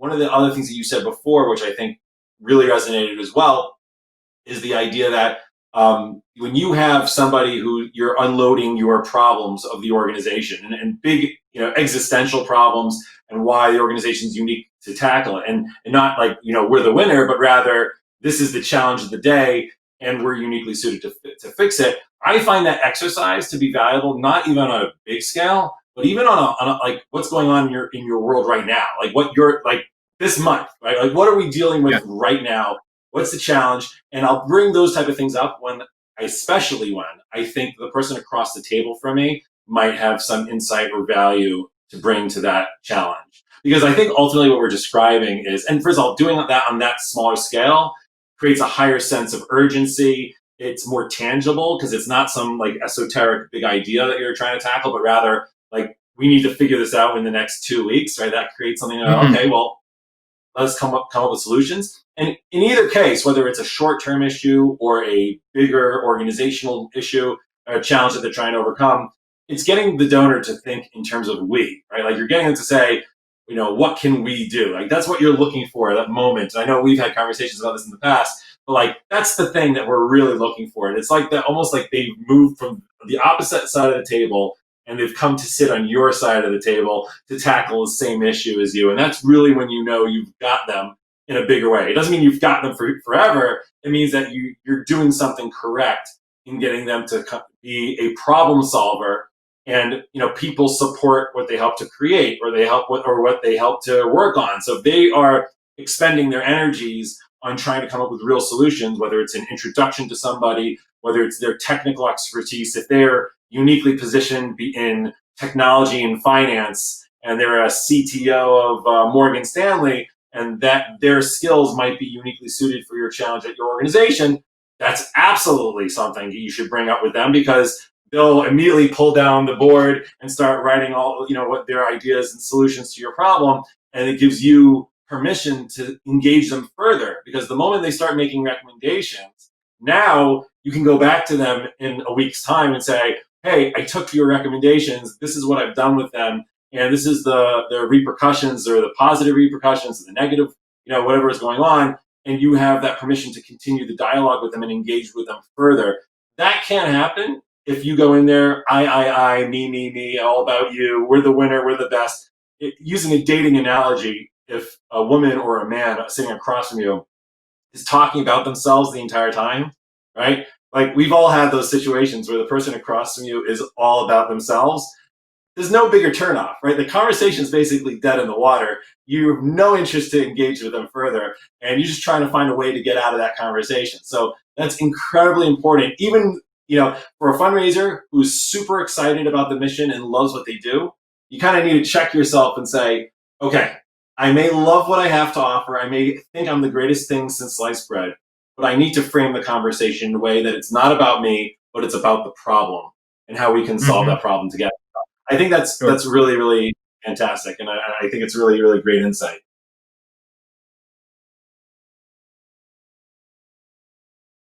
one of the other things that you said before, which I think really resonated as well, is the idea that when you have somebody who you're unloading your problems of the organization and big, existential problems and why the organization is unique to tackle it, and not like, we're the winner, but rather this is the challenge of the day and we're uniquely suited to fix it. I find that exercise to be valuable, not even on a big scale, but even on a like what's going on in your world right now, like what you're like this month, right? Like what are we dealing with right now? What's the challenge? And I'll bring those type of things up especially when I think the person across the table from me might have some insight or value to bring to that challenge. Because I think ultimately what we're describing is, and first of all, doing that on that smaller scale creates a higher sense of urgency. It's more tangible because it's not some like esoteric big idea that you're trying to tackle, but rather like we need to figure this out in the next 2 weeks, right? That creates something like, okay, well, let's come up with solutions. And in either case, whether it's a short-term issue or a bigger organizational issue, a challenge that they're trying to overcome, it's getting the donor to think in terms of we, right? Like you're getting them to say, what can we do? Like that's what you're looking for at that moment. And I know we've had conversations about this in the past, but like that's the thing that we're really looking for. And it's like that, almost like they've moved from the opposite side of the table and they've come to sit on your side of the table to tackle the same issue as you. And that's really when you've got them in a bigger way. It doesn't mean you've got them for forever. It means that you're doing something correct in getting them to be a problem solver. And people support what they help to create, or what they help to work on. So if they are expending their energies on trying to come up with real solutions, whether it's an introduction to somebody, whether it's their technical expertise, if they're uniquely positioned in technology and finance, and they're a CTO of Morgan Stanley, and that their skills might be uniquely suited for your challenge at your organization, that's absolutely something you should bring up with them, because they'll immediately pull down the board and start writing all, what their ideas and solutions to your problem. And it gives you permission to engage them further, because the moment they start making recommendations, now you can go back to them in a week's time and say, hey, I took your recommendations. This is what I've done with them. And this is the repercussions, or the positive repercussions, or the negative, whatever is going on. And you have that permission to continue the dialogue with them and engage with them further. That can't happen if you go in there, I, me, all about you, we're the winner, we're the best. Using a dating analogy, if a woman or a man sitting across from you is talking about themselves the entire time, right? Like we've all had those situations where the person across from you is all about themselves. There's no bigger turnoff, right? The conversation is basically dead in the water. You have no interest to engage with them further, and you're just trying to find a way to get out of that conversation. So that's incredibly important. Even for a fundraiser who's super excited about the mission and loves what they do, you kind of need to check yourself and say, okay, I may love what I have to offer. I may think I'm the greatest thing since sliced bread, but I need to frame the conversation in a way that it's not about me, but it's about the problem and how we can solve that problem together. I think that's really, really fantastic. And I think it's really, really great insight.